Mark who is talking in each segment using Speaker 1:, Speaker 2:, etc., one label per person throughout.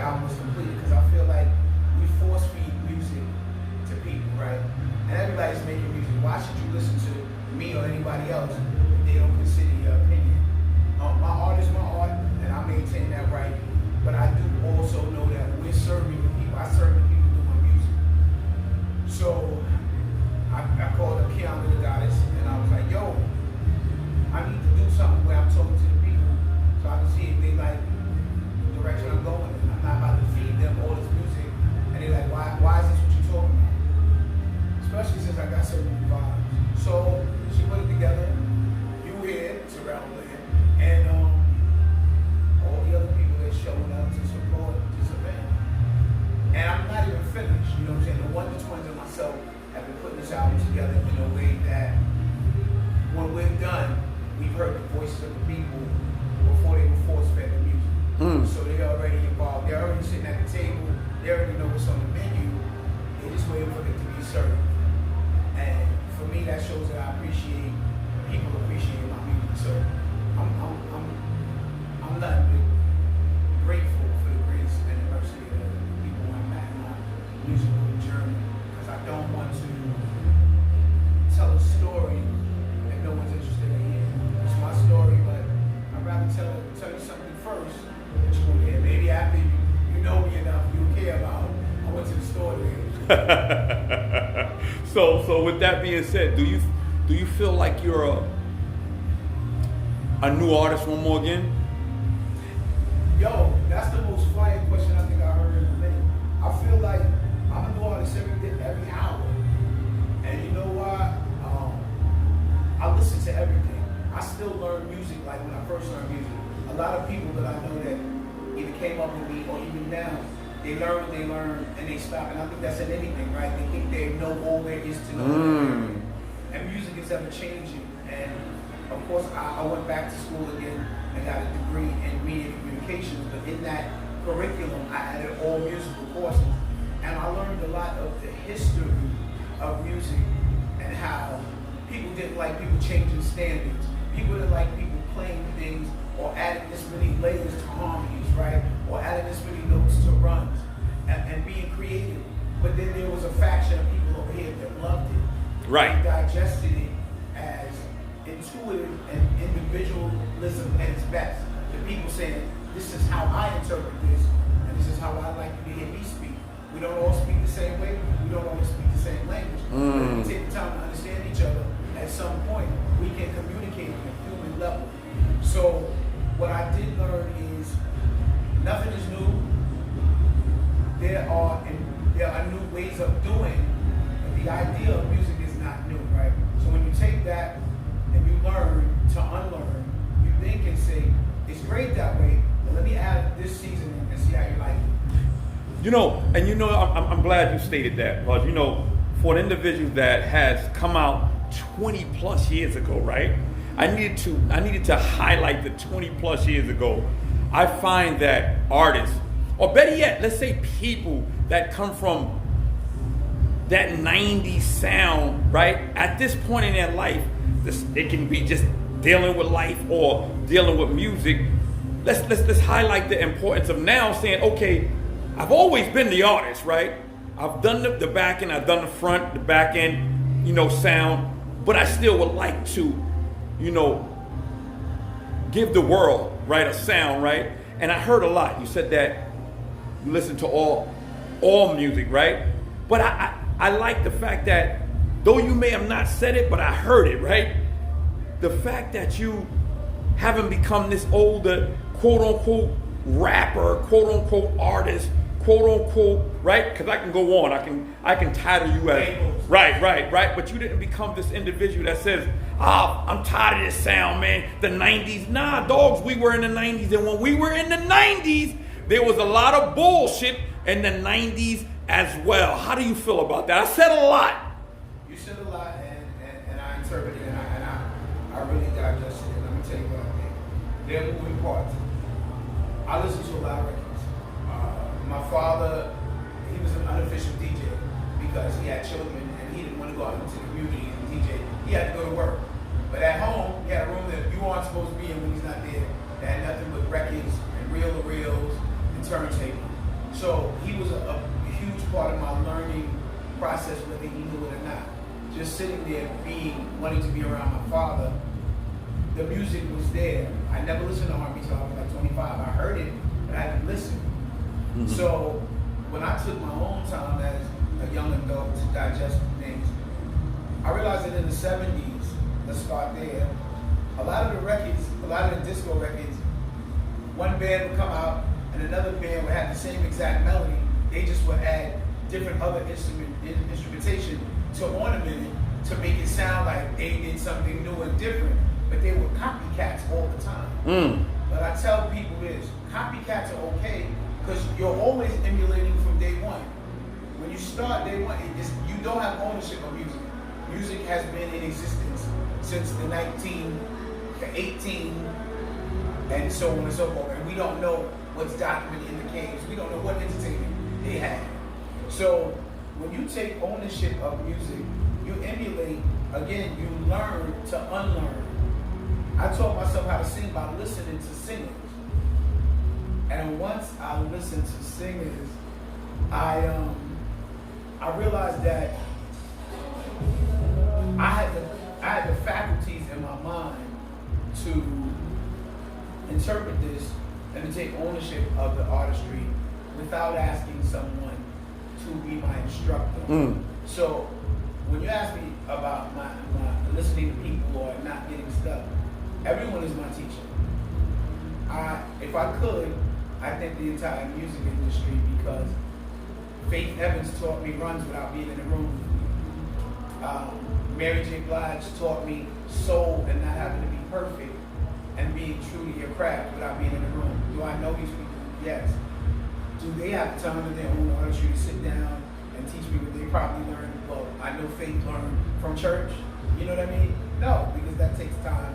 Speaker 1: album was completed, because I feel like we force feed music to people, right? And everybody's making music. Why should you listen to me or anybody else if they don't consider your opinion? My art is my art, and I maintain that right. But I do also know that we're serving the people. I serve the people through my music. So I called up Keanu the Goddess, and I was like, yo, I need to do something where I'm talking to the people so I can see if they like the direction I'm going in. I'm not about to feed them all this music, and they're like, why is this what you're talking about? Especially since I got certain vibes. So she put it together. You here, Terrell Blair, and all the other people that showed up to support this event. And I'm not even finished, you know what I'm saying? The Wonder Twins and myself have been putting this album together in a way that when we're done, we've heard the voices of the people before they were force-fed the music. So they're already involved. They're already sitting at the table. They already know what's on the menu. They're just waiting for it to be served. And for me, that shows that I appreciate people appreciating my music. So I'm nothing but grateful for the grace and the mercy of the people who have met my musical journey. Because I don't want to tell a story that no one's interested in hearing. It's my story, but I'd rather tell you something first that you won't hear. Maybe after you know me enough, you'll care about. I went to the store today.
Speaker 2: So with that being said, do you feel like you're a new artist one more again?
Speaker 1: Yo, that's the most fire question I think I heard in a minute. I feel like I'm a new artist every hour. And you know why? I listen to everything. I still learn music like when I first learned music. A lot of people that I know that either came up with me or even now, they learn what they learn and they stop. And I think that's in anything, right? They think they know all there is to know. And music is ever changing. And of course, I went back to school again and got a degree in media communications. But in that curriculum, I added all musical courses. And I learned a lot of the history of music and how people didn't like people changing standards. People didn't like people playing things or adding this many layers to harmonies, right? Or adding this many notes to runs and being creative. But then there was a faction of people over here that loved it.
Speaker 2: Right.
Speaker 1: And digested it as intuitive and individualism at its best. The people saying, this is how I interpret this, and this is how I like you to hear me speak. We don't all speak the same way. We don't always speak the same language. But if we take the time to understand each other, at some point, we can communicate on a human level. So what I did learn is nothing is new. There are new ways of doing, but the idea of music is not new, right? So when you take that and you learn to unlearn, you then can say, it's great that way, but let me add this season and see how you like it.
Speaker 2: I'm glad you stated that, because, for an individual that has come out 20 plus years ago, right? I needed to highlight the 20 plus years ago. I find that artists, or better yet, let's say people that come from that 90s sound, right? At this point in their life, it can be just dealing with life or dealing with music. Let's highlight the importance of now saying, okay, I've always been the artist, right? I've done the back end, I've done the front, the back end, sound, but I still would like to, give the world, right, a sound, right? And I heard a lot. You said that you listen to all music, right? But I like the fact that, though you may have not said it, but I heard it, right? The fact that you haven't become this older, quote unquote, rapper, quote unquote, artist, quote unquote, right? Because I can go on, I can title you as right. But you didn't become this individual that says, I'm tired of this sound, man. The 90s, nah, dogs, we were in the 90s, and when we were in the 90s, there was a lot of bullshit in the 90s as well. How do you feel about that? I said a lot.
Speaker 1: You said a lot, and I interpreted it, and I really digested it. Let me tell you what I think. There are moving parts. I listen to a lot of records. My father, he was an unofficial DJ because he had children and he didn't want to go out into the community and DJ. He had to go to work. But at home, he had a room that you aren't supposed to be in when he's not there. That had nothing but records and reel-to-reels and turntables. So he was a huge part of my learning process, whether he knew it or not. Just sitting there wanting to be around my father, the music was there. I never listened to R&B until I was like 25. I heard it, but I didn't listen.
Speaker 2: Mm-hmm.
Speaker 1: So when I took my own time as a young adult to digest things, I realized that in the 70s, let's start there, a lot of the disco records, one band would come out and another band would have the same exact melody. They just would add different other instrumentation to ornament it to make it sound like they did something new and different. But they were copycats all the time. But I tell people this, copycats are okay because you're always emulating from day one. When you start day one, you don't have ownership of music. Music has been in existence since the 18, and so on and so forth. And we don't know what's documented in the caves. We don't know what entertainment they had. So when you take ownership of music, you emulate, again, you learn to unlearn. I taught myself how to sing by listening to singers. And once I listened to singers, I realized that I had the faculties in my mind to interpret this and to take ownership of the artistry without asking someone to be my instructor. So when you ask me about my listening to people or not getting stuck, everyone is my teacher. If I could, I think the entire music industry, because Faith Evans taught me runs without being in the room with me. Mary J. Blige taught me soul and not having to be perfect and being true to your craft without being in the room. Do I know these people? Yes. Do they have time in their own artistry to sit down and teach me what they probably learned? Well, I know Faith learned from church. You know what I mean? No, because that takes time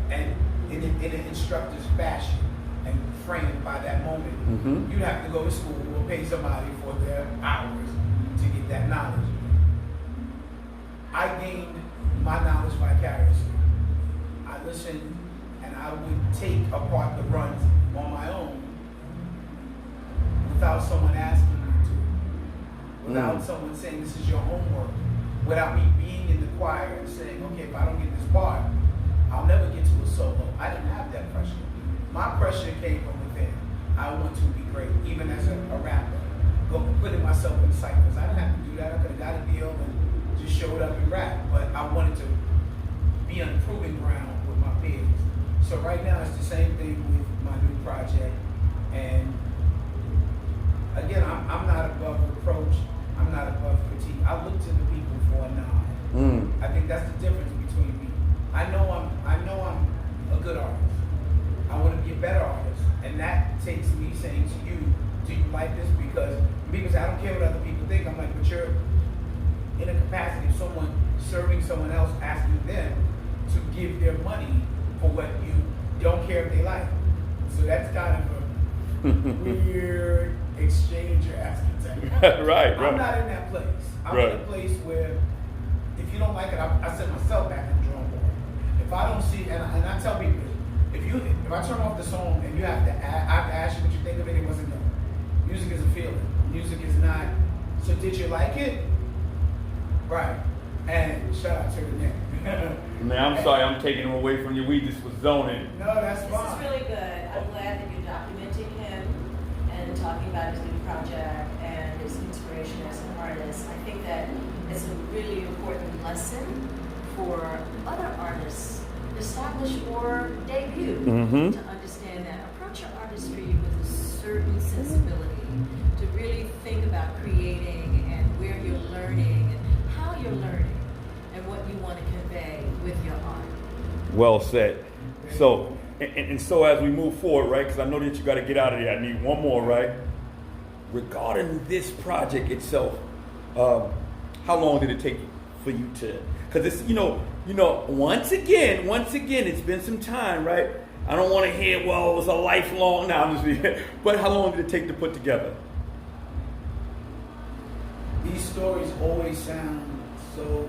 Speaker 1: and in an instructor's fashion and framed by that moment. You'd have to go to school or pay somebody for their hours to get that knowledge. I gained my knowledge vicariously. I listened and I would take apart the runs on my own without someone asking me to, without someone saying this is your homework, without me being in the choir and saying, okay, if I don't get this part, I'll never get to a solo. I didn't have that pressure. My pressure came from within. I want to be great, even as a rapper. Putting myself in cyphers. I didn't have to do that. I could have got a deal and just showed up and rap. But I wanted to be on proving ground with my peers. So right now it's the same thing with my new project. And again, I'm not above reproach. I'm not above critique. I look to the people for a nod. I think that's the difference between me. I know I'm a good artist. I want to be a better artist. And that takes me saying to you, do you like this? Because people say, I don't care what other people think. I'm like, but you're in a capacity of someone serving someone else, asking them to give their money for what you don't care if they like. So that's kind of a weird exchange you're asking to.
Speaker 2: Right.
Speaker 1: I'm not in that place. I'm in a place where if you don't like it, I set myself back in the drawing board. If I don't see, and I tell people, if I turn off the song and I have to ask you what you think of it, it wasn't done. Music is a feeling. Music is not. So did you like it? Right. And shout out to the neck.
Speaker 2: Man, I'm sorry, I'm taking him away from you. We just was zoning.
Speaker 1: No, that's fine.
Speaker 3: This is really good. I'm glad that you're documenting him and talking about his new project and his inspiration as an artist. I think that it's a really important lesson for other artists, established or debut, to understand that. Approach your artistry with a certain sensibility, to really think about creating and where you're learning and how you're learning and what you want to convey with your art.
Speaker 2: Well said. So, and so as we move forward, right, because I know that you got to get out of there. I need one more, right? Regarding this project itself, how long did it take for you to, because it's, once again, it's been some time, right? I don't want to hear, well, it was a lifelong, but how long did it take to put together?
Speaker 1: These stories always sound so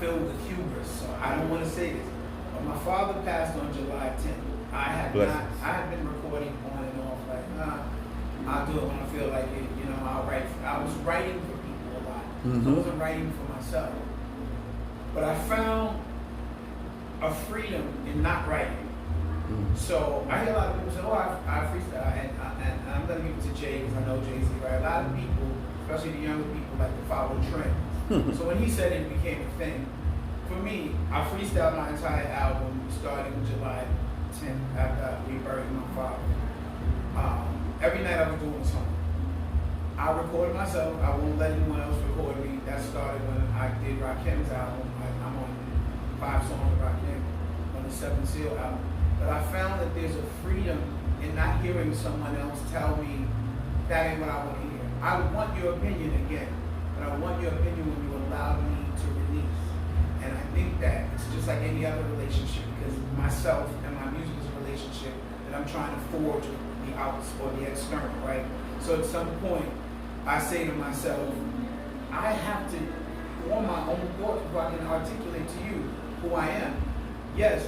Speaker 1: filled with hubris, so I don't want to say this. But my father passed on July 10th. I had been recording on and off, I'll do it when I feel like it. You know, I was writing for people a lot. I wasn't writing for myself. But I found a freedom in not writing. So I hear a lot of people say, "Oh, I freestyle," and I'm gonna give it to Jay because I know Jay-Z, right? A lot of people, especially the younger people, like to follow trends. So when he said it became a thing. For me, I freestyled my entire album starting July 10th after we buried my father. Every night I was doing a song. I recorded myself. I won't let anyone else record me. That started when I did Rakim's album. I'm on 5 songs with Rakim on the 7 Seal album. But I found that there's a freedom in not hearing someone else tell me that ain't what I want to hear. I want your opinion again, but I want your opinion when you allow me to release. And I think that it's just like any other relationship, because myself and my music is a relationship that I'm trying to forge with the outs or the external, right? So at some point, I say to myself, I have to form my own thoughts before I can articulate to you who I am. Yes,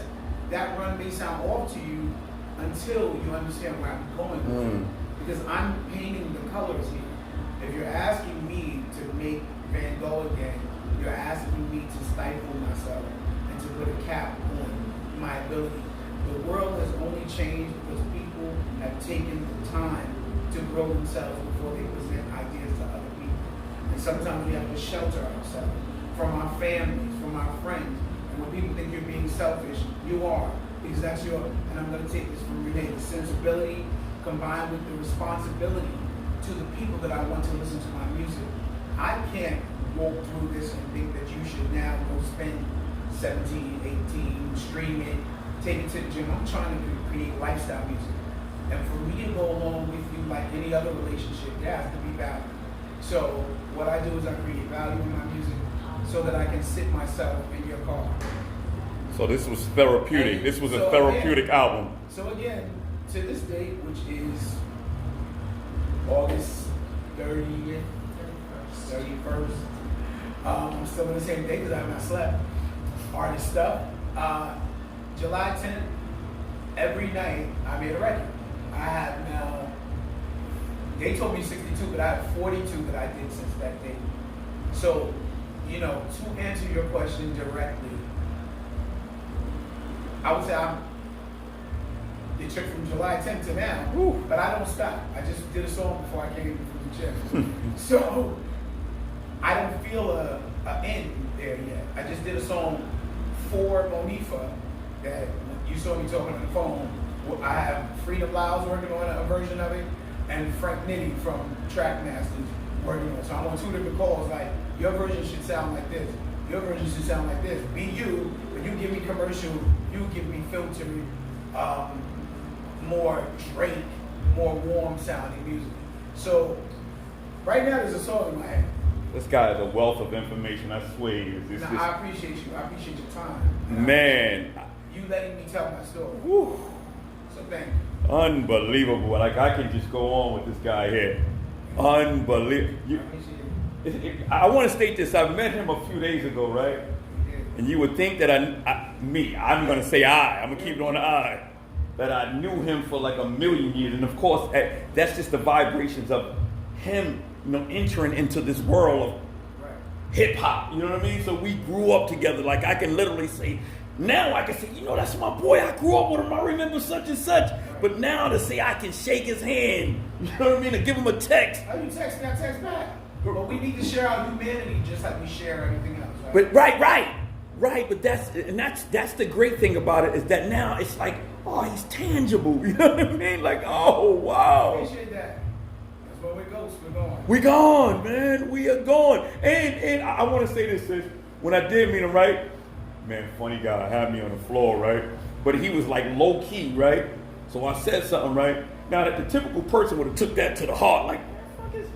Speaker 1: that run may sound off to you until you understand where I'm going with it. Because I'm painting the colors here. If you're asking me to make Van Gogh again, you're asking me to stifle myself and to put a cap on my ability. The world has only changed because people have taken the time to grow themselves before they present ideas to other people. And sometimes we have to shelter ourselves from our families, from our friends. And when people think you're being selfish, you are, because that's your, and I'm going to take this from Renee, the sensibility combined with the responsibility to the people that I want to listen to my music. I can't walk through this and think that you should now go spend 17, 18, stream it, take it to the gym. I'm trying to create lifestyle music. And for me to go along with you like any other relationship, there has to be value. So what I do is I create value in my music so that I can sit myself in your car.
Speaker 2: So this was therapeutic.
Speaker 1: And
Speaker 2: this was
Speaker 1: so
Speaker 2: a therapeutic
Speaker 1: again,
Speaker 2: album.
Speaker 1: So again, to this date, which is August 30th, 31st, I'm still in the same day because I have not slept. Artist stuff. July 10th, every night I made a record. I have now, they told me 62, but I have 42 that I did since that date. So, you know, to answer your question directly, I would say I'm the trip from July 10th to now, but I don't stop. I just did a song before I came from the gym. So I don't feel a end there yet. I just did a song for Monifa that you saw me talking on the phone. I have Freedom Lyles working on a version of it, and Frank Nitty from Trackmasters working on it. So I'm on 2 different calls, like, your version should sound like this. Your version should sound like this. Be you, but you give me commercial, you give me filtered, more Drake, more warm sounding music. So right now there's a song in my head.
Speaker 2: This guy is a wealth of information, I swear.
Speaker 1: I appreciate you. I appreciate your time.
Speaker 2: Man.
Speaker 1: You letting me tell my story.
Speaker 2: Whew.
Speaker 1: So thank you.
Speaker 2: Unbelievable. Like, I can just go on with this guy here. Unbelievable.
Speaker 1: I appreciate it.
Speaker 2: I want to state this. I met him a few days ago, right?
Speaker 1: Yeah.
Speaker 2: And you would think that I'm going to say I'm going to keep it on the I, that I knew him for like a million years. And of course, that's just the vibrations of him, you know, entering into this world of hip hop. You know what I mean? So we grew up together. Like, I can literally say, now I can say, you know, that's my boy. I grew up with him. I remember such and such. But now to say I can shake his hand, you know what I mean? To give him a text.
Speaker 1: How you text me, I text back. But we need to share our humanity just like we share everything else, right?
Speaker 2: But right. But that's the great thing about it, is that now it's like, oh, he's tangible. You know what I mean? Like, oh, wow.
Speaker 1: I appreciate that. That's where we go. We're going.
Speaker 2: We gone, man. We are gone. And I want to say this, sis. When I did meet him, right? Man, funny guy, had me on the floor, right? But he was like low key, right? So I said something, right? Now that the typical person would have took that to the heart, like, the fuck is,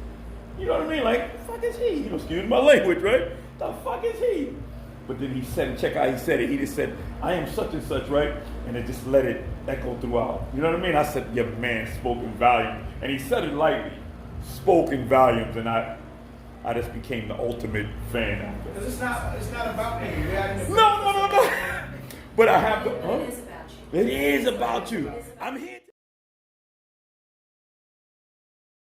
Speaker 2: you know what I mean? Like, the fuck is he? You know, excuse my language, right? The fuck is he? But then he said, check how he said it. He just said, I am such and such, right? And it just let it echo throughout. You know what I mean? I said, yeah, man, spoken volume. And he said it lightly, spoken volumes, and I just became the ultimate fan after.
Speaker 1: Because it's not about me.
Speaker 2: No. But I have to.
Speaker 3: It is about you.
Speaker 2: It is about you. I'm here.